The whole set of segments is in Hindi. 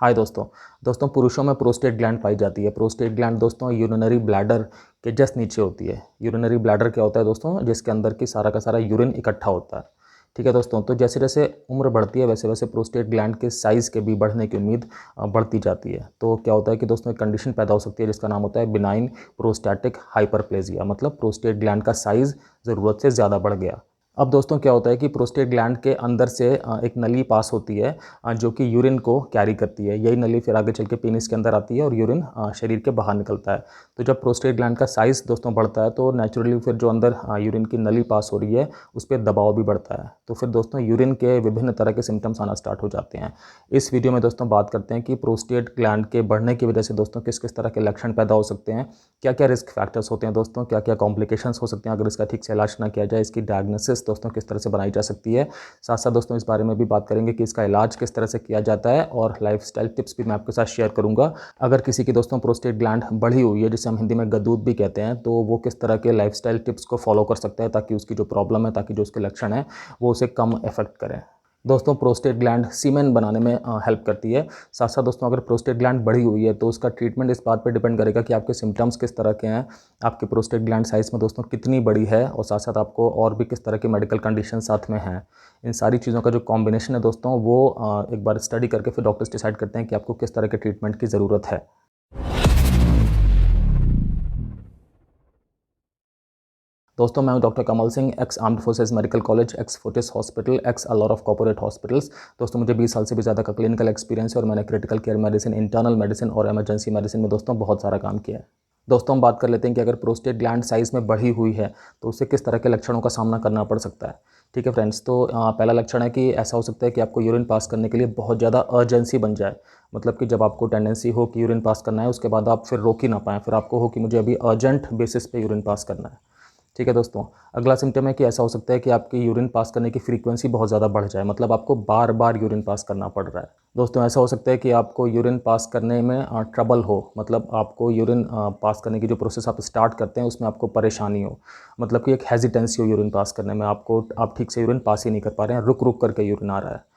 हाय दोस्तों। पुरुषों में प्रोस्टेट ग्लैंड पाई जाती है। प्रोस्टेट ग्लैंड दोस्तों यूरिनरी ब्लैडर के जस्ट नीचे होती है। यूरिनरी ब्लैडर क्या होता है दोस्तों? जिसके अंदर की सारा का सारा यूरिन इकट्ठा होता है। ठीक है दोस्तों, तो जैसे जैसे उम्र बढ़ती है वैसे वैसे प्रोस्टेट ग्लैंड के साइज़ के भी बढ़ने की उम्मीद बढ़ती जाती है। तो क्या होता है कि दोस्तों एक कंडीशन पैदा हो सकती है जिसका नाम होता है बिनाइन प्रोस्टैटिक हाइपरप्लेजिया, मतलब प्रोस्टेट ग्लैंड का साइज़ ज़रूरत से ज़्यादा बढ़ गया। अब दोस्तों क्या होता है कि प्रोस्टेट ग्लैंड के अंदर से एक नली पास होती है जो कि यूरिन को कैरी करती है। यही नली फिर आगे चल के पेनिस के अंदर आती है और यूरिन शरीर के बाहर निकलता है। तो जब प्रोस्टेट ग्लैंड का साइज़ दोस्तों बढ़ता है तो नेचुरली फिर जो अंदर यूरिन की नली पास हो रही है उस पर दबाव भी बढ़ता है। तो फिर दोस्तों यूरिन के विभिन्न तरह के सिम्टम्स आना स्टार्ट हो जाते हैं। इस वीडियो में दोस्तों बात करते हैं कि प्रोस्टेट ग्लैंड के बढ़ने की वजह से दोस्तों किस किस तरह के लक्षण पैदा हो सकते हैं, क्या क्या रिस्क फैक्टर्स होते हैं दोस्तों, क्या क्या कॉम्प्लिकेशंस हो सकते हैं अगर इसका ठीक से इलाज ना किया जाए, इसकी डायग्नोसिस दोस्तों किस तरह से बनाई जा सकती है। साथ साथ दोस्तों इस बारे में भी बात करेंगे कि इसका इलाज किस तरह से किया जाता है और लाइफस्टाइल टिप्स भी मैं आपके साथ शेयर करूंगा। अगर किसी की दोस्तों प्रोस्टेट ग्लैंड बढ़ी हुई है जिसे हम हिंदी में गदूद भी कहते हैं, तो वो किस तरह के लाइफस्टाइल टिप्स को फॉलो कर सकता है ताकि उसकी जो प्रॉब्लम है, ताकि जो उसके लक्षण है वो उसे कम इफेक्ट करें। दोस्तों प्रोस्टेट ग्लैंड सीमेन बनाने में हेल्प करती है। साथ साथ दोस्तों अगर प्रोस्टेट ग्लैंड बढ़ी हुई है तो उसका ट्रीटमेंट इस बात पर डिपेंड करेगा कि आपके सिम्टम्स किस तरह के हैं, आपके प्रोस्टेट ग्लैंड साइज़ में दोस्तों कितनी बड़ी है, और साथ साथ आपको और भी किस तरह की मेडिकल कंडीशन साथ में हैं। इन सारी चीज़ों का जो कॉम्बिनेशन है दोस्तों वो एक बार स्टडी करके फिर डॉक्टर्स डिसाइड करते हैं कि आपको किस तरह के ट्रीटमेंट की ज़रूरत है। दोस्तों मैं हूं doctor Kamal Singh, x armed forces medical college, x Fortis hospital, x a lot of corporate hospitals. दोस्तों मुझे 20 साल से भी ज़्यादा का क्लिनिकल एक्सपीरियंस है और मैंने critical care medicine, internal medicine और इमरजेंसी मेडिसिन में दोस्तों बहुत सारा काम किया है। दोस्तों हम बात कर लेते हैं कि अगर प्रोस्टेट ग्लैंड साइज़ में बढ़ी हुई है तो उसे किस तरह के लक्षणों का सामना करना पड़ सकता है। ठीक है फ्रेंड्स, तो पहला लक्षण है कि ऐसा हो सकता है कि आपको यूरिन पास करने के लिए बहुत ज़्यादा अर्जेंसी बन जाए। मतलब कि जब आपको टेंडेंसी हो कि यूरिन पास करना है उसके बाद आप फिर रोक ही ना पाएँ, फिर आपको हो कि मुझे अभी अर्जेंट बेसिस पे यूरिन पास करना है। ठीक है दोस्तों, अगला सिम्टम है कि ऐसा हो सकता है कि आपकी यूरिन पास करने की फ्रीक्वेंसी बहुत ज़्यादा बढ़ जाए, मतलब आपको बार बार यूरिन पास करना पड़ रहा है। दोस्तों ऐसा हो सकता है कि आपको यूरिन पास करने में ट्रबल हो, मतलब आपको यूरिन पास करने की जो प्रोसेस आप स्टार्ट करते हैं उसमें आपको परेशानी हो, मतलब कि एक हेजिटेंसी हो यूरिन पास करने में, आप ठीक से यूरिन पास ही नहीं कर पा रहे हैं, रुक रुक करके यूरिन आ रहा है।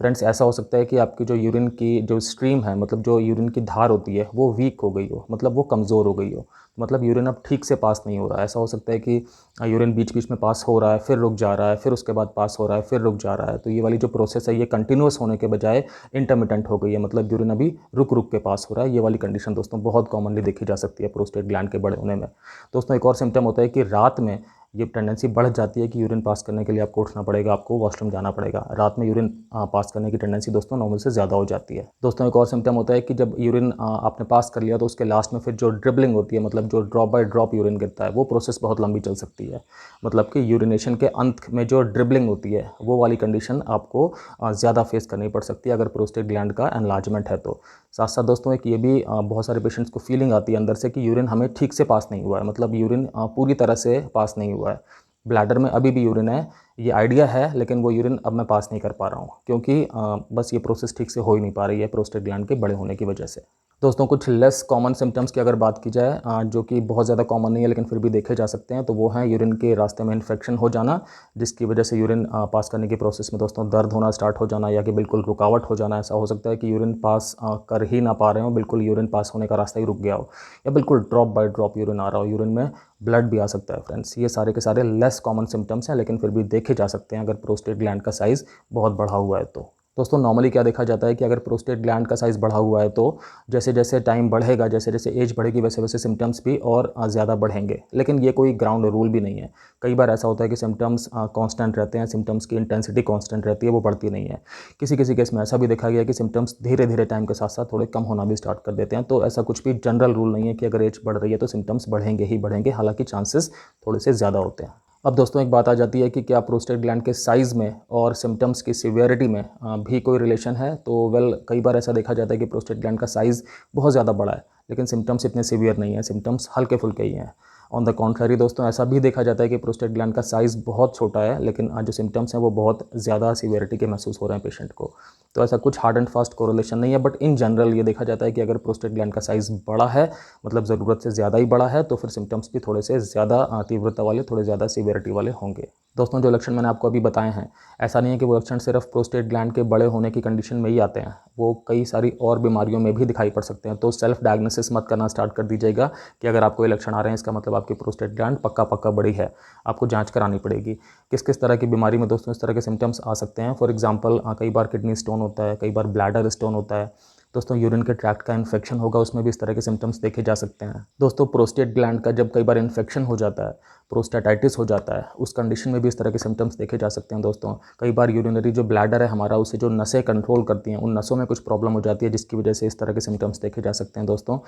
फ्रेंड्स ऐसा हो सकता है कि आपकी जो यूरिन की जो स्ट्रीम है, मतलब जो यूरिन की धार होती है वो वीक हो गई हो, मतलब वो कमज़ोर हो गई हो, मतलब यूरिन अब ठीक से पास नहीं हो रहा है। ऐसा हो सकता है कि यूरिन बीच बीच में पास हो रहा है, फिर रुक जा रहा है, फिर उसके बाद पास हो रहा है, फिर रुक जा रहा है। तो ये वाली जो प्रोसेस है ये कंटिन्यूस होने के बजाय इंटरमिटेंट हो गई है, मतलब यूरिन अभी रुक रुक के पास हो रहा है। ये वाली कंडीशन दोस्तों बहुत कॉमनली देखी जा सकती है प्रोस्टेट ग्लैंड के बड़े होने में। दोस्तों एक और सिम्टम होता है कि रात में ये टेंडेंसी बढ़ जाती है कि यूरिन पास करने के लिए आपको उठना पड़ेगा, आपको वॉशरूम जाना पड़ेगा। रात में यूरिन पास करने की टेंडेंसी दोस्तों नॉर्मल से ज़्यादा हो जाती है। दोस्तों एक और सिम्टम होता है कि जब यूरिन आपने पास कर लिया तो उसके लास्ट में फिर जो ड्रिबलिंग होती है, मतलब जो ड्रॉप बाय ड्रॉप यूरिन गिरता है, वो प्रोसेस बहुत लंबी चल सकती है। मतलब कि यूरिनेशन के अंत में जो ड्रिबलिंग होती है वो वाली कंडीशन आपको ज़्यादा फेस करनी पड़ सकती है अगर प्रोस्टेट ग्लैंड का एनलार्जमेंट है तो। साथ साथ दोस्तों एक ये भी बहुत सारे पेशेंट्स को फीलिंग आती है अंदर से कि यूरिन हमें ठीक से पास नहीं हुआ है, मतलब यूरिन पूरी तरह से पास नहीं हुआ है, ब्लैडर में अभी भी यूरिन है, ये आइडिया है लेकिन वो यूरिन अब मैं पास नहीं कर पा रहा हूँ, क्योंकि बस ये प्रोसेस ठीक से हो ही नहीं पा रही है प्रोस्टेट ग्लैंड के बड़े होने की वजह से। दोस्तों कुछ लेस कॉमन सिम्टम्स की अगर बात की जाए जो कि बहुत ज़्यादा कॉमन नहीं है लेकिन फिर भी देखे जा सकते हैं, तो वो हैं यूरिन के रास्ते में इन्फेक्शन हो जाना, जिसकी वजह से यूरिन पास करने की प्रोसेस में दोस्तों दर्द होना स्टार्ट हो जाना या कि बिल्कुल रुकावट हो जाना। ऐसा हो सकता है कि यूरिन पास कर ही ना पा रहे हो, बिल्कुल यूरिन पास होने का रास्ता ही रुक गया हो, या बिल्कुल ड्रॉप बाय ड्रॉप यूरिन आ रहा हो, यूरिन में ब्लड भी आ सकता है। फ्रेंड्स ये सारे के सारे लेस कॉमन सिम्टम्स हैं लेकिन फिर भी देखे जा सकते हैं अगर प्रोस्टेट ग्लैंड का साइज़ बहुत बढ़ा हुआ है तो। दोस्तों नॉर्मली क्या देखा जाता है कि अगर प्रोस्टेट ग्लैंड का साइज़ बढ़ा हुआ है तो जैसे जैसे टाइम बढ़ेगा, जैसे जैसे एज बढ़ेगी वैसे वैसे सिम्टम्स भी और ज़्यादा बढ़ेंगे, लेकिन ये कोई ग्राउंड रूल भी नहीं है। कई बार ऐसा होता है कि सिम्टम्स कांस्टेंट रहते हैं, सिम्टम्स की इंटेंसिटी कांस्टेंट रहती है, वो बढ़ती नहीं है। किसी किसी केस में ऐसा भी देखा गया कि सिम्टम्स धीरे धीरे टाइम के साथ साथ थोड़े कम होना भी स्टार्ट कर देते हैं। तो ऐसा कुछ भी जनरल रूल नहीं है कि अगर एज बढ़ रही है तो सिम्टम्स बढ़ेंगे ही बढ़ेंगे, हालांकि चांसेस थोड़े से ज़्यादा होते हैं। अब दोस्तों एक बात आ जाती है कि क्या प्रोस्टेट ग्लैंड के साइज़ में और सिम्टम्स की सिवियरिटी में भी कोई रिलेशन है। तो कई बार ऐसा देखा जाता है कि प्रोस्टेट ग्लैंड का साइज़ बहुत ज़्यादा बड़ा है लेकिन सिम्टम्स इतने सिवियर नहीं है, सिम्टम्स हल्के फुल्के ही हैं। ऑन द कॉन्ट्ररी दोस्तों ऐसा भी देखा जाता है कि प्रोस्टेट ग्लैंड का साइज़ बहुत छोटा है लेकिन जो सिम्टम्स हैं वो बहुत ज़्यादा सिवियरिटी के महसूस हो रहे हैं पेशेंट को। तो ऐसा कुछ हार्ड एंड फास्ट कोरिलेशन नहीं है, बट इन जनरल ये देखा जाता है कि अगर प्रोस्टेट ग्लैंड का साइज़ बड़ा है, मतलब ज़रूरत से ज़्यादा ही बड़ा है, तो फिर सिम्टम्स भी थोड़े से ज़्यादा तीव्रता वाले, थोड़े ज़्यादा सीवियरिटी वाले होंगे। दोस्तों जो लक्षण मैंने आपको अभी बताए हैं, ऐसा नहीं है कि वो लक्षण सिर्फ प्रोस्टेट ग्लैंड के बड़े होने की कंडीशन में ही आते हैं, वो कई सारी और बीमारियों में भी दिखाई पड़ सकते हैं। तो सेल्फ डायग्नोसिस मत करना स्टार्ट कर दीजिएगा कि अगर आपको ये लक्षण आ रहे हैं इसका मतलब आपकी प्रोस्टेट ग्लैंड पक्का बड़ी है, आपको जांच करानी पड़ेगी। किस किस तरह की बीमारी में दोस्तों इस तरह के सिम्टम्स आ सकते हैं? फॉर एग्जांपल कई बार किडनी स्टोन होता है, कई बार ब्लैडर स्टोन होता है, दोस्तों यूरिन के ट्रैक्ट का इन्फेक्शन होगा, उसमें भी इस तरह के सिम्टम्स देखे जा सकते हैं। दोस्तों प्रोस्टेट ग्लैंड का जब कई बार इन्फेक्शन हो जाता है, प्रोस्टेटाइटिस हो जाता है, उस कंडीशन में भी इस तरह के सिम्टम्स देखे जा सकते हैं। दोस्तों कई बार यूरिनरी जो ब्लैडर है हमारा, उसे जो नसें कंट्रोल करती हैं, उन नसों में कुछ प्रॉब्लम हो जाती है, जिसकी वजह से इस तरह के सिम्टम्स देखे जा सकते हैं। दोस्तों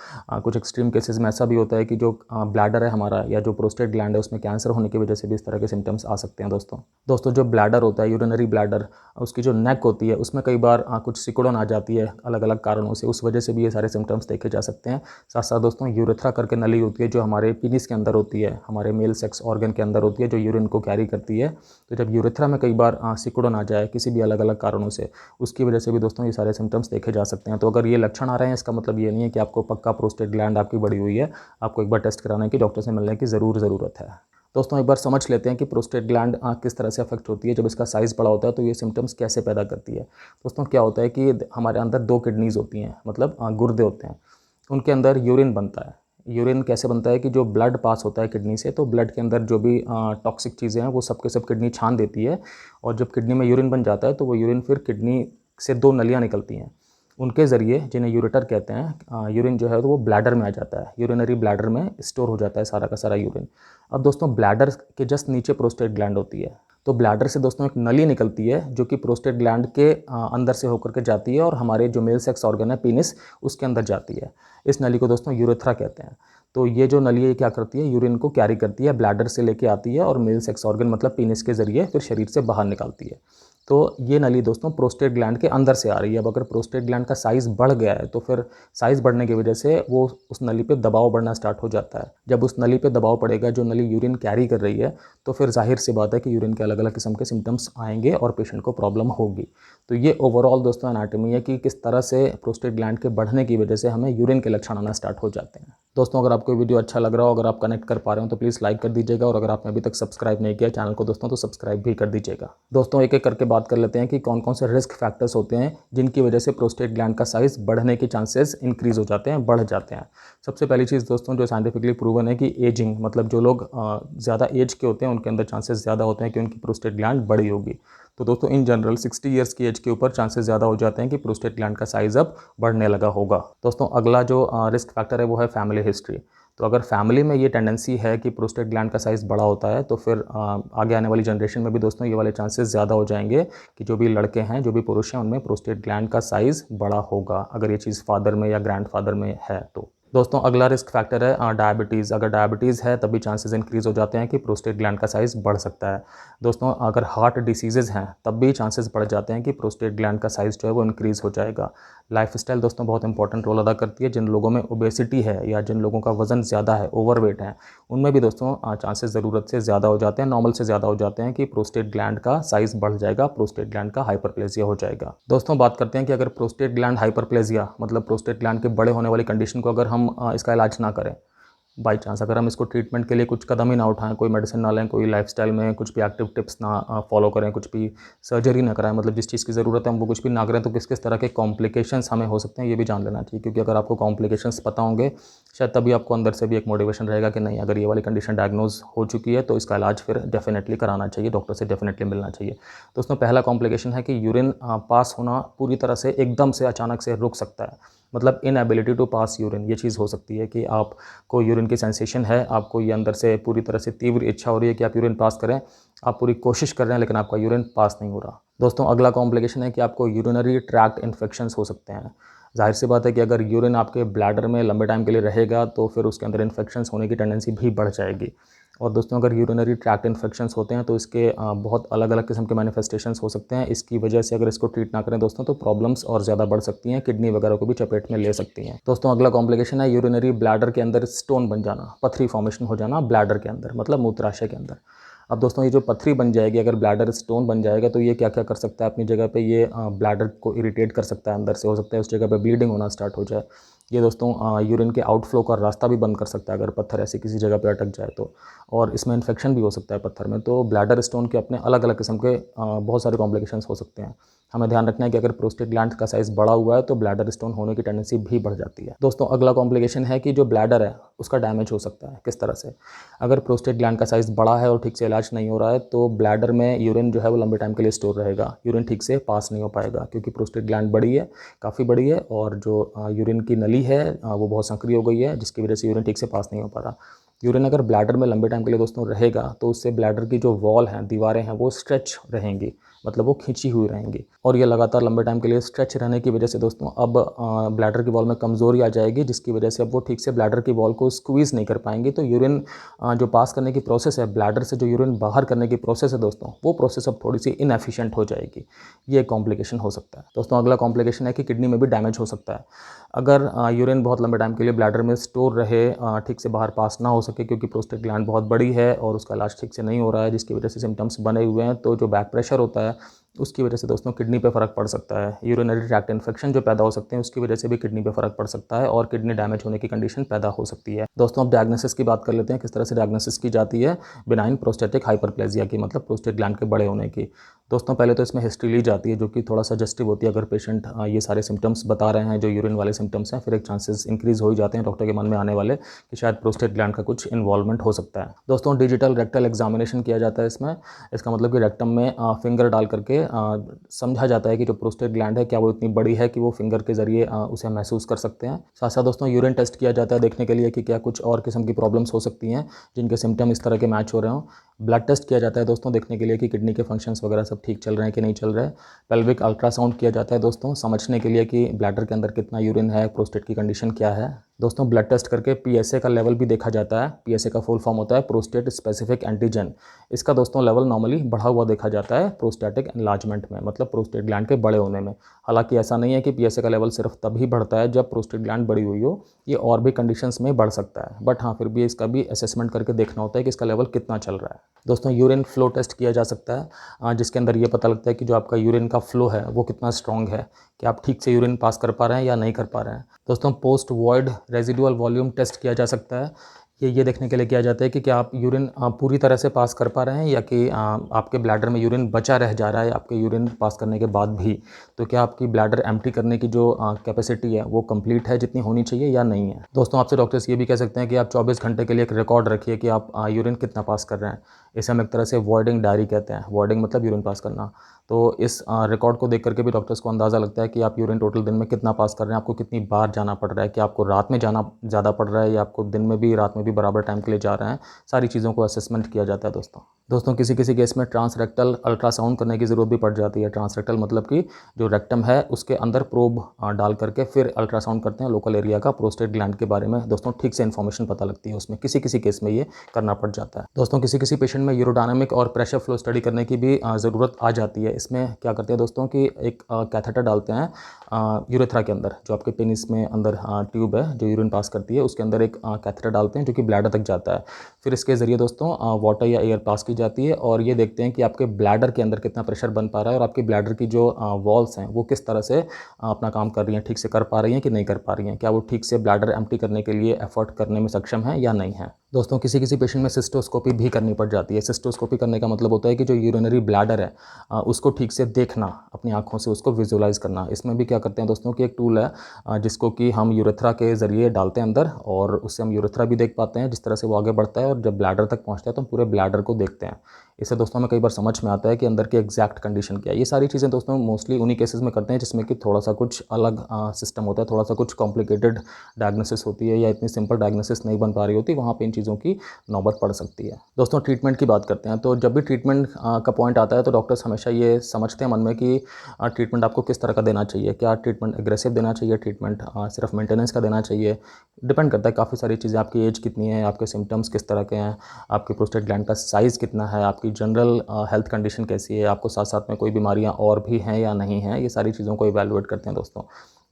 कुछ एक्सट्रीम केसेस में ऐसा भी होता है कि जो ब्लैडर है हमारा या जो प्रोस्टेट ग्लैंड है उसमें कैंसर होने की वजह से भी इस तरह के सिम्टम्स आ सकते हैं। दोस्तों जो ब्लैडर होता है, यूरिनरी ब्लैडर, उसकी जो नेक होती है उसमें कई बार कुछ सिकुड़न आ जाती है अलग अलग कारणों से, उस वजह से भी ये सारे सिम्टम्स देखे जा सकते हैं। साथ साथ दोस्तों यूरेथ्रा करके नली होती है जो हमारे पीनिस के अंदर होती है, हमारे मेल सेक्स ऑर्गन के अंदर होती है, जो यूरिन को कैरी करती है। तो जब यूरेथ्रा में कई बार सिकुड़न आ जाए किसी भी अलग अलग कारणों से, उसकी वजह से भी दोस्तों ये सारे सिम्टम्स देखे जा सकते हैं। तो अगर ये लक्षण आ रहे हैं इसका मतलब ये नहीं है कि आपको पक्का प्रोस्टेट ग्लैंड आपकी बड़ी हुई है, आपको एक बार टेस्ट कराने की, डॉक्टर से मिलने की ज़रूरत है। दोस्तों एक बार समझ लेते हैं कि प्रोस्टेट ग्लैंड किस तरह से अफेक्ट होती है। जब इसका साइज़ बड़ा होता है तो ये सिम्टम्स कैसे पैदा करती है। दोस्तों क्या होता है कि हमारे अंदर 2 किडनीज़ होती हैं, मतलब गुर्दे होते हैं, उनके अंदर यूरिन बनता है। यूरिन कैसे बनता है कि जो ब्लड पास होता है किडनी से, तो ब्लड के अंदर जो भी टॉक्सिक चीज़ें हैं वो सब के सब किडनी छान देती है, और जब किडनी में यूरिन बन जाता है तो वो यूरिन फिर किडनी से 2 नलियाँ निकलती हैं, उनके ज़रिए, जिन्हें यूरेटर कहते हैं, यूरिन जो है तो वो ब्लैडर में आ जाता है, यूरिनरी ब्लैडर में स्टोर हो जाता है सारा का सारा यूरिन। अब दोस्तों ब्लैडर के जस्ट नीचे प्रोस्टेट ग्लैंड होती है, तो ब्लैडर से दोस्तों एक नली निकलती है जो कि प्रोस्टेट ग्लैंड के अंदर से होकर के जाती है और हमारे जो मेल सेक्स ऑर्गन है पीनिस, उसके अंदर जाती है। इस नली को दोस्तों यूरेथ्रा कहते हैं। तो ये जो नली है क्या करती है, यूरिन को कैरी करती है, ब्लैडर से लेके आती है और मेल सेक्स ऑर्गन मतलब पीनिस के ज़रिए फिर शरीर से बाहर निकालती है। तो ये नली दोस्तों प्रोस्टेट ग्लैंड के अंदर से आ रही है। अब अगर प्रोस्टेट ग्लैंड का साइज़ बढ़ गया है तो फिर साइज़ बढ़ने की वजह से वो उस नली पे दबाव बढ़ना स्टार्ट हो जाता है। जब उस नली पे दबाव पड़ेगा, जो नली यूरिन कैरी कर रही है, तो फिर जाहिर सी बात है कि यूरिन के अलग अलग किस्म के सिम्टम्स आएंगे और पेशेंट को प्रॉब्लम होगी। तो ये ओवरऑल दोस्तों एनाटॉमी है कि किस तरह से प्रोस्टेट ग्लैंड के बढ़ने की वजह से हमें यूरिन के लक्षण आना स्टार्ट हो जाते हैं। दोस्तों अगर आपको वीडियो अच्छा लग रहा हो, अगर आप कनेक्ट कर पा रहे हो तो प्लीज़ लाइक कर दीजिएगा, और अगर आपने अभी तक सब्सक्राइब नहीं किया चैनल को दोस्तों तो सब्सक्राइब भी कर दीजिएगा। दोस्तों एक एक करके बात कर लेते हैं कि कौन कौन से रिस्क फैक्टर्स होते हैं जिनकी वजह से प्रोस्टेट ग्लैंड का साइज़ बढ़ने के चांसेस इंक्रीज़ हो जाते हैं, बढ़ जाते हैं। सबसे पहली चीज़ दोस्तों जो साइंटिफिकली प्रूवन है कि एजिंग, मतलब जो लोग ज़्यादा एज के होते हैं उनके अंदर चांसेस ज़्यादा होते हैं कि उनकी प्रोस्टेट ग्लैंड बड़ी होगी। तो दोस्तों इन जनरल 60 ईयर्स की एज के ऊपर चांसेस ज़्यादा हो जाते हैं कि प्रोस्टेट ग्लैंड का साइज़ अब बढ़ने लगा होगा। दोस्तों अगला जो रिस्क फैक्टर है वो है फैमिली हिस्ट्री। तो अगर फैमिली में ये टेंडेंसी है कि प्रोस्टेट ग्लैंड का साइज़ बड़ा होता है तो फिर आगे आने वाली जनरेशन में भी दोस्तों ये वाले चांसेस ज़्यादा हो जाएंगे कि जो भी लड़के हैं, जो भी पुरुष हैं, उनमें प्रोस्टेट ग्लैंड का साइज़ बड़ा होगा, अगर ये चीज़ फादर में या ग्रैंडफादर में है तो। दोस्तों अगला रिस्क फैक्टर है डायबिटीज़। अगर डायबिटीज़ है तब भी चांसेस इंक्रीज़ हो जाते हैं कि प्रोस्टेट ग्लैंड का साइज़ बढ़ सकता है। दोस्तों अगर हार्ट डिसीज़ेज़ हैं तब भी चांसेस बढ़ जाते हैं कि प्रोस्टेट ग्लैंड का साइज़ जो है वो इंक्रीज़ हो जाएगा। लाइफस्टाइल दोस्तों बहुत इंपॉर्टेंट रोल अदा करती है। जिन लोगों में ओबेसिटी है या जिन लोगों का वज़न ज़्यादा है, ओवरवेट है, उनमें भी दोस्तों चांसेस ज़रूरत से ज़्यादा हो जाते हैं, नॉर्मल से ज़्यादा हो जाते हैं कि प्रोस्टेट ग्लैंड का साइज़ बढ़ जाएगा, प्रोस्टेट ग्लैंड का हाइपरप्लेजिया हो जाएगा। दोस्तों बात करते हैं कि अगर प्रोस्टेट ग्लैंड हाइपरप्लेजिया, मतलब प्रोस्टेट ग्लैंड के बड़े होने वाली कंडीशन को अगर हम इसका इलाज ना करें, बाई चांस अगर हम इसको ट्रीटमेंट के लिए कुछ कदम ही ना उठाएं, कोई मेडिसिन ना लें, कोई लाइफस्टाइल में कुछ भी एक्टिव टिप्स ना फॉलो करें, कुछ भी सर्जरी ना कराएं, मतलब जिस चीज़ की ज़रूरत है हम वो कुछ भी ना करें, तो किस किस तरह के कॉम्प्लिकेशंस हमें हो सकते हैं ये भी जान लेना चाहिए। क्योंकि अगर आपको कॉम्प्लिकेशंस पता होंगे शायद तभी आपको अंदर से भी एक मोटिवेशन रहेगा कि नहीं, अगर ये वाली कंडीशन डायग्नोज हो चुकी है तो इसका इलाज फिर डेफिनेटली कराना चाहिए, डॉक्टर से डेफिनेटली मिलना चाहिए। दोस्तों पहला कॉम्प्लिकेशन है कि यूरिन पास होना पूरी तरह से एकदम से अचानक से रुक सकता है, मतलब इनएबिलिटी टू पास यूरिन। ये चीज़ हो सकती है कि आपको यूरिन की सेंसेशन है, आपको ये अंदर से पूरी तरह से तीव्र इच्छा हो रही है कि आप यूरिन पास करें, आप पूरी कोशिश कर रहे हैं लेकिन आपका यूरिन पास नहीं हो रहा। दोस्तों अगला कॉम्प्लिकेशन है कि आपको यूरिनरी ट्रैक्ट इन्फेक्शंस हो सकते हैं। जाहिर सी बात है कि अगर यूरिन आपके ब्लैडर में लंबे टाइम के लिए रहेगा तो फिर उसके अंदर इन्फेक्शंस होने की टेंडेंसी भी बढ़ जाएगी। और दोस्तों अगर यूरिनरी ट्रैक्ट इन्फेक्शंस होते हैं तो इसके बहुत अलग अलग किस्म के मैनिफेस्टेशंस हो सकते हैं। इसकी वजह से अगर इसको ट्रीट ना करें दोस्तों तो प्रॉब्लम्स और ज़्यादा बढ़ सकती हैं, किडनी वगैरह को भी चपेट में ले सकती हैं। दोस्तों अगला कॉम्प्लिकेशन है यूरिनरी ब्लैडर के अंदर स्टोन बन जाना, पथरी फॉर्मेशन हो जाना ब्लैडर के अंदर, मतलब मूत्राशय के अंदर। अब दोस्तों ये जो पथरी बन जाएगी, अगर ब्लैडर स्टोन बन जाएगा तो ये क्या क्या कर सकता है अपनी जगह पे, ये ब्लैडर को इरिटेट कर सकता है, अंदर से हो सकता है उस जगह पे ब्लीडिंग होना स्टार्ट हो जाए। ये दोस्तों यूरिन के आउटफ्लो का रास्ता भी बंद कर सकता है अगर पत्थर ऐसी किसी जगह पे अटक जाए तो, और इसमें इन्फेक्शन भी हो सकता है पत्थर में। तो ब्लैडर स्टोन के अपने अलग अलग किस्म के बहुत सारे कॉम्प्लिकेशंस हो सकते हैं। हमें ध्यान रखना है कि अगर प्रोस्टेट ग्लैंड का साइज़ बड़ा हुआ है तो ब्लैडर स्टोन होने की टेंडेंसी भी बढ़ जाती है। दोस्तों अगला कॉम्प्लिकेशन है कि जो ब्लैडर है उसका डैमेज हो सकता है। किस तरह से? अगर प्रोस्टेट ग्लैंड का साइज़ बड़ा है और ठीक से इलाज नहीं हो रहा है तो ब्लैडर में यूरिन जो है वो लंबे टाइम के लिए स्टोर रहेगा, यूरिन ठीक से पास नहीं हो पाएगा क्योंकि प्रोस्टेट ग्लैंड बड़ी है, काफ़ी बड़ी है, और जो यूरिन की नली है वो बहुत संकरी हो गई है, जिसकी वजह से यूरिन ठीक से पास नहीं हो पा रहा। यूरिन अगर ब्लैडर में लंबे टाइम के लिए दोस्तों रहेगा तो उससे ब्लैडर की जो वॉल हैं, दीवारें हैं, वो स्ट्रेच रहेंगी, मतलब वो खींची हुई रहेंगी, और ये लगातार लंबे टाइम के लिए स्ट्रेच रहने की वजह से दोस्तों अब ब्लैडर की वॉल में कमज़ोरी आ जाएगी, जिसकी वजह से अब वो ठीक से ब्लैडर की वॉल को स्क्वीज़ नहीं कर पाएंगे। तो यूरिन जो पास करने की प्रोसेस है, ब्लैडर से जो यूरिन बाहर करने की प्रोसेस है दोस्तों, वो प्रोसेस अब थोड़ी सी इनएफिशिएंट हो जाएगी। ये एक कॉम्प्लिकेशन हो सकता है। दोस्तों अगला कॉम्प्लिकेशन है कि किडनी में भी डैमेज हो सकता है। अगर यूरिन बहुत लंबे टाइम के लिए ब्लैडर में स्टोर रहे, ठीक से बाहर पास ना हो सके क्योंकि प्रोस्टेट ग्लैंड बहुत बड़ी है और उसका इलाज ठीक से नहीं हो रहा है, जिसकी वजह से सिम्टम्स बने हुए हैं, तो जो बैक प्रेशर होता है उसकी वजह से दोस्तों किडनी पे फ़र्क पड़ सकता है। यूरिनरी ट्रैक्ट इन्फेक्शन जो पैदा हो सकते हैं उसकी वजह से भी किडनी पे फ़र्क पड़ सकता है और किडनी डैमेज होने की कंडीशन पैदा हो सकती है। दोस्तों अब डायग्नोसिस की बात कर लेते हैं, किस तरह से डायग्नोसिस की जाती है बिनाइन प्रोस्टेटिक हाइपरप्लेजिया की, मतलब प्रोस्टेट ग्लैंड के बड़े होने की। दोस्तों पहले तो इसमें हिस्ट्री ली जाती है जो कि थोड़ा सजेस्टिव होती है। अगर पेशेंट ये सारे सिम्टम्स बता रहे हैं जो यूरिन वाले सिम्टम्स हैं, फिर एक चांसेस इंक्रीज़ हो ही जाते हैं डॉक्टर के मन में आने वाले कि शायद प्रोस्टेट ग्लैंड का कुछ इन्वॉल्वमेंट हो सकता है। दोस्तों डिजिटल रेक्टल एग्जामिनेशन किया जाता है इसमें। इसका मतलब कि रेक्टम में फिंगर डाल करके समझा जाता है कि जो प्रोस्टेट ग्लैंड है क्या वो इतनी बड़ी है कि वो फिंगर के ज़रिए उसे महसूस कर सकते हैं। साथ साथ दोस्तों यूरिन टेस्ट किया जाता है देखने के लिए कि क्या कुछ और किस्म की प्रॉब्लम्स हो सकती हैं जिनके सिम्टम इस तरह के मैच हो रहे हों। ब्लड टेस्ट किया जाता है दोस्तों देखने के लिए कि किडनी के फंक्शंस वगैरह सब ठीक चल रहे हैं कि नहीं चल रहे हैं। पेल्विक अल्ट्रासाउंड किया जाता है दोस्तों समझने के लिए कि ब्लैडर के अंदर कितना यूरिन है, प्रोस्टेट की कंडीशन क्या है। दोस्तों ब्लड टेस्ट करके पीएसए का लेवल भी देखा जाता है। पीएसए का फुल फॉर्म होता है प्रोस्टेट स्पेसिफिक एंटीजन। इसका दोस्तों लेवल नॉर्मली बढ़ा हुआ देखा जाता है प्रोस्टैटिक एनलार्जमेंट में, मतलब प्रोस्टेट ग्लैंड के बड़े होने में। हालांकि ऐसा नहीं है कि पीएसए का लेवल सिर्फ तभी बढ़ता है जब प्रोस्टेट ग्लैंड बड़ी हुई हो, ये और भी कंडीशंस में बढ़ सकता है, बट हाँ फिर भी इसका भी असेसमेंट करके देखना होता है कि इसका लेवल कितना चल रहा है। दोस्तों यूरिन फ्लो टेस्ट किया जा सकता है जिसके अंदर ये पता लगता है कि जो आपका यूरिन का फ्लो है वो कितना स्ट्रॉन्ग है, कि आप ठीक से यूरिन पास कर पा रहे हैं या नहीं कर पा रहे हैं। दोस्तों post void residual volume test किया जा सकता है। ये देखने के लिए किया जाता है कि क्या आप यूरिन पूरी तरह से पास कर पा रहे हैं या कि आपके ब्लैडर में यूरिन बचा रह जा रहा है आपके यूरिन पास करने के बाद भी। तो क्या आपकी ब्लैडर एम्प्टी करने की जो कैपेसिटी है वो कंप्लीट है जितनी होनी चाहिए या नहीं है। दोस्तों आपसे डॉक्टर्स ये भी कह सकते हैं कि आप 24 घंटे के लिए एक रिकॉर्ड रखिए कि आप यूरिन कितना पास कर रहे हैं। इसे हम एक तरह से वॉइडिंग डायरी कहते हैं। वॉइडिंग मतलब यूरिन पास करना। तो इस रिकॉर्ड को देख करके भी डॉक्टर्स को अंदाज़ा लगता है कि आप यूरिन टोटल दिन में कितना पास कर रहे हैं, आपको कितनी बार जाना पड़ रहा है, कि आपको रात में जाना ज़्यादा पड़ रहा है या आपको दिन में भी रात में भी बराबर टाइम के लिए जा रहे हैं। सारी चीज़ों को असेसमेंट किया जाता है दोस्तों किसी किसी केस में ट्रांसरेक्टल अल्ट्रासाउंड करने की ज़रूरत भी पड़ जाती है। ट्रांसरेक्टल मतलब कि जो रेक्टम है उसके अंदर प्रोब डाल करके फिर अल्ट्रासाउंड करते हैं लोकल एरिया का, प्रोस्टेट ग्लैंड के बारे में दोस्तों ठीक से इन्फॉर्मेशन पता लगती है उसमें। किसी किसी केस में ये करना पड़ जाता है। दोस्तों किसी किसी पेशेंट में यूरोडायनामिक और प्रेशर फ्लो स्टडी करने की भी ज़रूरत आ जाती है। इसमें क्या करते हैं दोस्तों कि एक कैथेटर डालते हैं यूरेथ्रा के अंदर, जो आपके पेनिस में अंदर ट्यूब है जो यूरिन पास करती है, उसके अंदर एक कैथेटर डालते हैं जो कि ब्लैडर तक जाता है। फिर इसके ज़रिए दोस्तों वाटर या एयर पास की जाती है और ये देखते हैं कि आपके ब्लैडर के अंदर कितना प्रेशर बन पा रहा है और आपकी ब्लैडर की जो वॉल्स हैं वो किस तरह से अपना काम कर रही हैं, ठीक से कर पा रही हैं कि नहीं कर पा रही हैं, क्या वो ठीक से ब्लैडर एम्प्टी करने के लिए एफर्ट करने में सक्षम है या नहीं है। दोस्तों किसी किसी पेशेंट में सिस्टोस्कोपी भी करनी पड़ जाती है। सिस्टोस्कोपी करने का मतलब होता है कि जो यूरिनरी ब्लैडर है उसको ठीक से देखना, अपनी आंखों से उसको विजुअलाइज करना। इसमें भी क्या करते हैं दोस्तों कि एक टूल है जिसको कि हम यूरेथ्रा के ज़रिए डालते हैं अंदर और उससे हम यूरेथ्रा भी देख पाते हैं जिस तरह से वो आगे बढ़ता है, और जब ब्लैडर तक पहुंचता है तो हम पूरे ब्लैडर को देखते हैं। इससे दोस्तों हमें कई बार समझ में आता है कि अंदर की एग्जैक्ट कंडीशन क्या है। ये सारी चीज़ें दोस्तों मोस्टली उन्हीं केसेस में करते हैं जिसमें कि थोड़ा सा कुछ अलग सिस्टम होता है, थोड़ा सा कुछ कॉम्प्लिकेटेड डायग्नोसिस होती है या इतनी सिंपल डायग्नोसिस नहीं बन पा रही होती, वहाँ पे इन चीज़ों की नौबत पड़ सकती है। दोस्तों ट्रीटमेंट की बात करते हैं तो जब भी ट्रीटमेंट का पॉइंट आता है तो डॉक्टर्स हमेशा ये समझते हैं मन में कि ट्रीटमेंट आपको किस तरह का देना चाहिए। क्या ट्रीटमेंट एग्रेसिव देना चाहिए, ट्रीटमेंट सिर्फ मेंटेनेंस का देना चाहिए। डिपेंड करता है काफ़ी सारी चीज़ें, आपकी एज कितनी है, आपके सिम्टम्स किस तरह के हैं, आपके प्रोस्टेट ग्लैंड का साइज़ कितना कितना है, आपकी जनरल हेल्थ कंडीशन कैसी है, आपको साथ साथ में कोई बीमारियां और भी हैं या नहीं हैं, ये सारी चीज़ों को इवैल्यूएट करते हैं दोस्तों।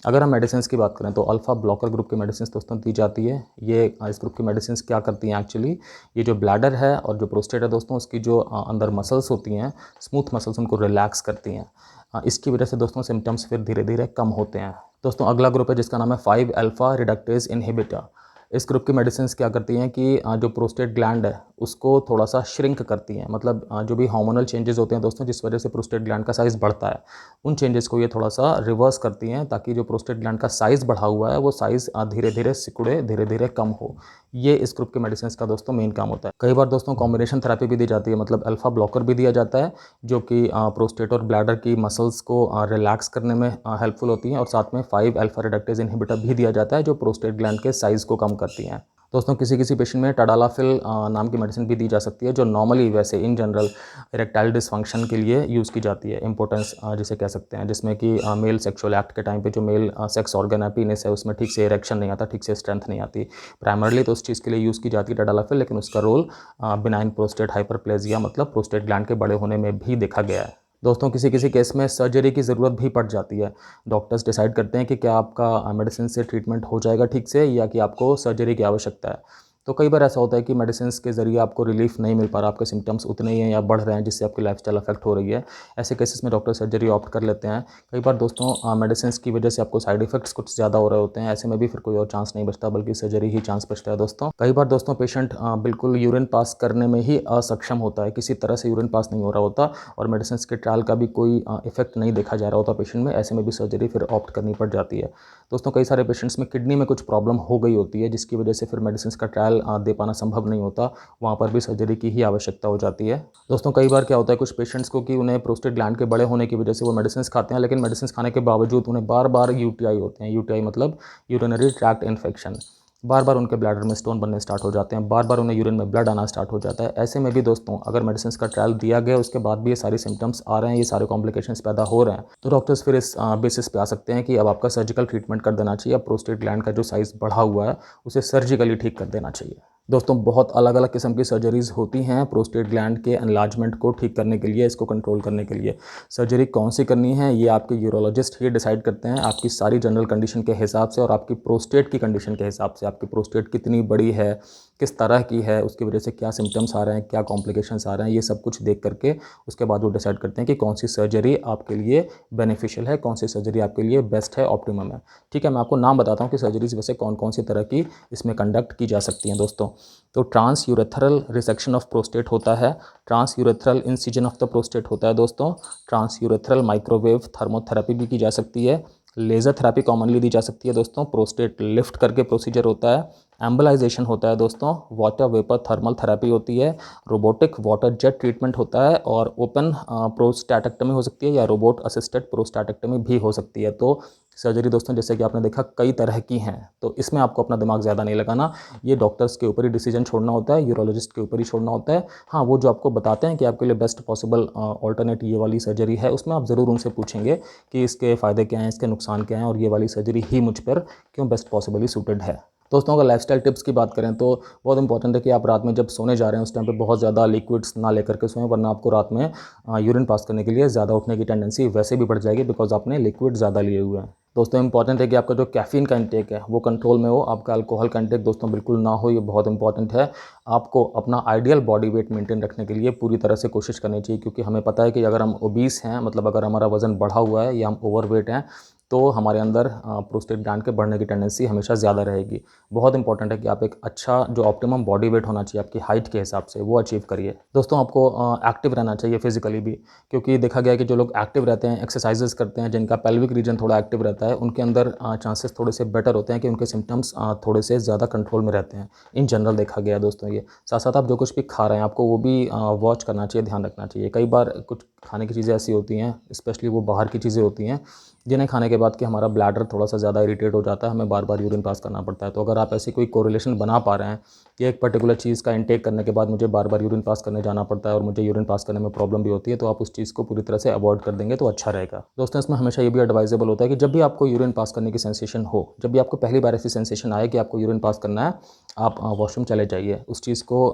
अगर हम मेडिसिन की बात करें तो अल्फ़ा ब्लॉकर ग्रुप की मेडिसिन दोस्तों दी जाती है। ये इस ग्रुप की मेडिसिन क्या करती हैं एक्चुअली, ये जो ब्लैडर है और जो प्रोस्टेट है दोस्तों, उसकी जो अंदर मसल्स होती हैं, स्मूथ मसल्स, उनको रिलैक्स करती हैं। इसकी वजह से दोस्तों सिम्टम्स फिर धीरे धीरे कम होते हैं। दोस्तों अगला ग्रुप है जिसका नाम है 5 अल्फ़ा रिडक्टेज इनहिबिटर। इस ग्रुप की मेडिसिन क्या करती हैं कि जो प्रोस्टेट ग्लैंड है उसको थोड़ा सा श्रिंक करती हैं, मतलब जो भी हार्मोनल चेंजेस होते हैं दोस्तों, जिस वजह से प्रोस्टेट ग्लैंड का साइज़ बढ़ता है, उन चेंजेस को ये थोड़ा सा रिवर्स करती हैं, ताकि जो प्रोस्टेट ग्लैंड का साइज़ बढ़ा हुआ है वो साइज़ धीरे धीरे सिकुड़े, धीरे धीरे कम हो। ये इस ग्रुप के मेडिसिन का दोस्तों मेन काम होता है। कई बार दोस्तों कॉम्बिनेशन थेरेपी भी दी जाती है, मतलब अल्फ़ा ब्लॉकर भी दिया जाता है जो कि प्रोस्टेट और ब्लैडर की मसल्स को रिलैक्स करने में हेल्पफुल होती हैं, और साथ में 5 अल्फ़ा रिडक्टेज इनहिबिटर भी दिया जाता है जो प्रोस्टेट ग्लैंड के साइज़ को कम करती हैं। दोस्तों किसी किसी पेशेंट में टडालाफिल नाम की मेडिसिन भी दी जा सकती है, जो नॉर्मली वैसे इन जनरल इरेक्टाइल डिसफंक्शन के लिए यूज़ की जाती है, इंपोर्टेंस जिसे कह सकते हैं, जिसमें कि मेल सेक्सुअल एक्ट के टाइम पे जो मेल सेक्स ऑर्गन है, पीनिस है, उसमें ठीक से इरेक्शन नहीं आता, ठीक से स्ट्रेंथ नहीं आती। प्राइमरली तो उस चीज़ के लिए यूज़ की जाती है टडालाफिल, लेकिन उसका रोल बिनाइन प्रोस्टेट हाइपरप्लेजिया, मतलब प्रोस्टेट ग्लैंड के बड़े होने में भी देखा गया है। दोस्तों किसी किसी केस में सर्जरी की ज़रूरत भी पड़ जाती है। डॉक्टर्स डिसाइड करते हैं कि क्या आपका मेडिसिन से ट्रीटमेंट हो जाएगा ठीक से, या कि आपको सर्जरी की आवश्यकता है। तो कई बार ऐसा होता है कि मेडिसिन के ज़रिए आपको रिलीफ नहीं मिल पा रहा, आपके सिम्टम्स उतने ही हैं या बढ़ रहे हैं, जिससे आपकी लाइफस्टाइल अफेक्ट हो रही है। ऐसे केसेस में डॉक्टर सर्जरी ऑप्ट कर लेते हैं। कई बार दोस्तों मेडिसिन की वजह से आपको साइड इफेक्ट्स कुछ ज़्यादा हो रहे होते हैं, ऐसे में भी फिर कोई और चांस नहीं बचता, बल्कि सर्जरी ही चांस बचता है दोस्तों। कई बार दोस्तों पेशेंट बिल्कुल यूरिन पास करने में ही असक्षम होता है, किसी तरह से यूरिन पास नहीं हो रहा होता, और मेडिसिन के ट्रायल का भी कोई इफेक्ट नहीं देखा जा रहा होता पेशेंट में, ऐसे में भी सर्जरी फिर ऑप्ट करनी पड़ जाती है। दोस्तों कई सारे पेशेंट्स में किडनी में कुछ प्रॉब्लम हो गई होती है, जिसकी वजह से फिर मेडिसिन का ट्रायल दे पाना संभव नहीं होता, वहाँ पर भी सर्जरी की ही आवश्यकता हो जाती है। दोस्तों कई बार क्या होता है कुछ पेशेंट्स को कि उन्हें प्रोस्टेट ग्लैंड के बड़े होने की वजह से वो मेडिसिन खाते हैं, लेकिन मेडिसिन खाने के बावजूद उन्हें बार बार यूटीआई होते हैं। यूटीआई मतलब यूरिनरी ट्रैक्ट इन्फेक्शन। बार बार उनके ब्लैडर में स्टोन बनने स्टार्ट हो जाते हैं, बार बार उन्हें यूरिन में ब्लड आना स्टार्ट हो जाता है। ऐसे में भी दोस्तों अगर मेडिसिन का ट्रायल दिया गया उसके बाद भी ये सारे सिम्टम्स आ रहे हैं, ये सारे कॉम्प्लिकेशंस पैदा हो रहे हैं, तो डॉक्टर्स फिर इस बेसिस पे आ सकते हैं कि अब आपका सर्जिकल ट्रीटमेंट कर देना चाहिए, अब प्रोस्टेट ग्लैंड का जो साइज़ बढ़ा हुआ है उसे सर्जिकली ठीक कर देना चाहिए। दोस्तों बहुत अलग अलग किस्म की सर्जरीज होती हैं प्रोस्टेट ग्लैंड के एनलार्जमेंट को ठीक करने के लिए, इसको कंट्रोल करने के लिए। सर्जरी कौन सी करनी है ये आपके यूरोलॉजिस्ट ही डिसाइड करते हैं, आपकी सारी जनरल कंडीशन के हिसाब से और आपकी प्रोस्टेट की कंडीशन के हिसाब से। आपकी प्रोस्टेट कितनी बड़ी है, किस तरह की है, उसकी वजह से क्या सिम्टम्स आ रहे हैं, क्या कॉम्प्लिकेशंस आ रहे हैं, ये सब कुछ देख करके उसके बाद वो डिसाइड करते हैं कि कौन सी सर्जरी आपके लिए बेनिफिशियल है, कौन सी सर्जरी आपके लिए बेस्ट है, ऑप्टिमम है। ठीक है, मैं आपको नाम बताता हूँ कि सर्जरीज वैसे कौन कौन सी तरह की इसमें कंडक्ट की जा सकती हैं दोस्तों। तो trans urethral resection of prostate होता है, trans urethral incision of the prostate होता है दोस्तों, ट्रांस यूरेथ्रल माइक्रोवेव थर्मोथेरेपी भी की जा सकती है, लेज़र थेरेपी कॉमनली दी जा सकती है दोस्तों, प्रोस्टेट लिफ्ट करके प्रोसीजर होता है, एम्बलाइजेशन होता है दोस्तों, वाटर वेपर थर्मल थेरेपी होती है, रोबोटिक वाटर जेट ट्रीटमेंट होता है, और ओपन प्रोस्टैटेक्टमी हो सकती है या रोबोट असिस्टेड प्रोस्टैटेक्टमी भी हो सकती है। तो सर्जरी दोस्तों जैसे कि आपने देखा कई तरह की हैं, तो इसमें आपको अपना दिमाग ज़्यादा नहीं लगाना, ये डॉक्टर्स के ऊपर ही डिसीजन छोड़ना होता है, यूरोलॉजिस्ट के ऊपर ही छोड़ना होता है। हाँ, वो जो आपको बताते हैं कि आपके लिए बेस्ट पॉसिबल ऑल्टरनेट ये वाली सर्जरी है, उसमें आप ज़रूर उनसे पूछेंगे कि इसके फ़ायदे क्या हैं, इसके नुकसान क्या हैं, और ये वाली सर्जरी ही मुझ पर क्यों बेस्ट पॉसिबली सूटेड है। दोस्तों अगर लाइफस्टाइल टिप्स की बात करें तो बहुत इंपॉर्टेंट है कि आप रात में जब सोने जा रहे हैं उस टाइम पे बहुत ज़्यादा लिक्विड्स ना लेकर के सोएं, वरना आपको रात में यूरिन पास करने के लिए ज़्यादा उठने की टेंडेंसी वैसे भी बढ़ जाएगी, बिकॉज आपने लिक्विड ज़्यादा लिए हुए हैं। दोस्तों इंपॉर्टेंट है कि आपका जो कैफ़ीन का इंटेक है वो कंट्रोल में हो, आपका अल्कोहल का इंटेक दोस्तों बिल्कुल ना हो, ये बहुत इंपॉर्टेंट है। आपको अपना आइडियल बॉडी वेट मेंटेन रखने के लिए पूरी तरह से कोशिश करनी चाहिए, क्योंकि हमें पता है कि अगर हम ओबीस हैं, मतलब अगर हमारा वज़न बढ़ा हुआ है या हम ओवरवेट हैं, तो हमारे अंदर प्रोस्टेट ग्लैंड के बढ़ने की टेंडेंसी हमेशा ज़्यादा रहेगी। बहुत इंपॉर्टेंट है कि आप एक अच्छा जो ऑप्टिमम बॉडी वेट होना चाहिए आपकी हाइट के हिसाब से, वो अचीव करिए। दोस्तों आपको एक्टिव रहना चाहिए फिजिकली भी, क्योंकि देखा गया है कि जो लोग एक्टिव रहते हैं, एक्सरसाइजेस करते हैं, जिनका पेल्विक रीजन थोड़ा एक्टिव रहता है, उनके अंदर चांसेस थोड़े से बेटर होते हैं कि उनके सिम्टम्स थोड़े से ज़्यादा कंट्रोल में रहते हैं। इन जनरल देखा गया है दोस्तों ये। साथ साथ आप जो कुछ भी खा रहे हैं आपको वो भी वॉच करना चाहिए, ध्यान रखना चाहिए। कई बार कुछ खाने की चीज़ें ऐसी होती हैं, स्पेशली वो बाहर की चीज़ें होती हैं, जिन्हें खाने के बाद कि हमारा ब्लैडर थोड़ा सा ज़्यादा इरिटेट हो जाता है, हमें बार बार यूरिन पास करना पड़ता है। तो अगर आप ऐसी कोई कोरिलेशन बना पा रहे हैं कि एक पर्टिकुलर चीज़ का इंटेक करने के बाद मुझे बार बार यूरिन पास करने जाना पड़ता है और मुझे यूरिन पास करने में प्रॉब्लम भी होती है, तो आप उस चीज़ को पूरी तरह से अवॉइड कर देंगे तो अच्छा रहेगा। दोस्तों, इसमें हमेशा ये भी एडवाइजेबल होता है कि जब भी आपको यूरिन पास करने की सेंसेशन हो, जब भी आपको पहली बार ऐसी सेंसेशन आए कि आपको यूरिन पास करना है, आप वॉशरूम चले जाइए। उस चीज़ को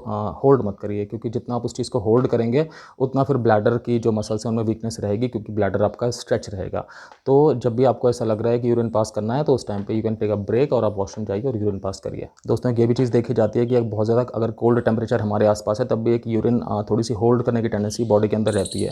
होल्ड मत करिए, क्योंकि जितना आप उस चीज़ को होल्ड करेंगे उतना फिर ब्लैडर की जो मसल्स हैं उनमें वीकनेस रहेगी, क्योंकि ब्लैडर आपका स्ट्रेच रहेगा। तो जब भी आपको ऐसा लग रहा है कि यूरिन पास करना है, तो उस टाइम पे you can take a break और आप वॉशरूम जाइए और यूरिन पास करिए। दोस्तों, ये भी चीज़ देखी जाती है कि बहुत ज़्यादा अगर कोल्ड टेम्परेचर हमारे आसपास है, तब भी एक यूरिन थोड़ी सी होल्ड करने की टेंडेंसी बॉडी के अंदर रहती है।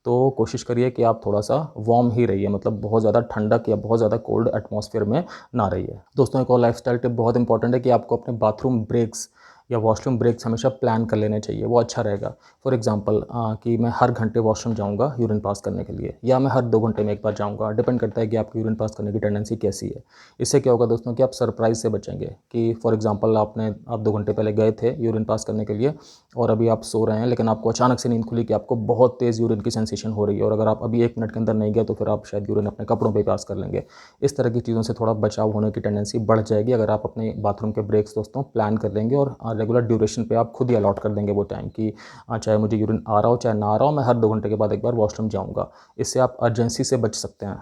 तो कोशिश करिए कि आप थोड़ा सा वार्म ही रहिए, मतलब बहुत ज़्यादा ठंडक या बहुत ज़्यादा कोल्ड एटमॉस्फेयर में ना रहिए। दोस्तों, एक और लाइफस्टाइल टिप बहुत इंपॉर्टेंट है कि आपको अपने बाथरूम ब्रेक्स या वॉशरूम ब्रेक्स हमेशा प्लान कर लेने चाहिए, वो अच्छा रहेगा। फॉर एग्जांपल कि मैं हर घंटे वॉशरूम जाऊंगा यूरिन पास करने के लिए, या मैं हर 2 घंटे में एक बार जाऊंगा, डिपेंड करता है कि आपकी यूरिन पास करने की टेंडेंसी कैसी है। इससे क्या होगा दोस्तों कि आप सरप्राइज से बचेंगे कि फॉर एग्जांपल आप 2 घंटे पहले गए थे यूरिन पास करने के लिए और अभी आप सो रहे हैं, लेकिन आपको अचानक से नींद खुली कि आपको बहुत तेज़ यूरिन की सेंसेशन हो रही है, और अगर आप अभी 1 मिनट के अंदर नहीं गए तो फिर आप शायद यूरिन अपने कपड़ों पे पास कर लेंगे। इस तरह की चीज़ों से थोड़ा बचाव होने की टेंडेंसी बढ़ जाएगी अगर आप अपने बाथरूम के ब्रेक्स दोस्तों प्लान कर लेंगे और रेगुलर ड्यूरेशन पे आप खुद ही अलॉट कर देंगे वो टाइम कि चाहे मुझे यूरिन आ रहा हो चाहे ना आ रहा हो, मैं हर 2 घंटे के बाद एक बार वॉशरूम जाऊँगा। इससे आप अर्जेंसी से बच सकते हैं।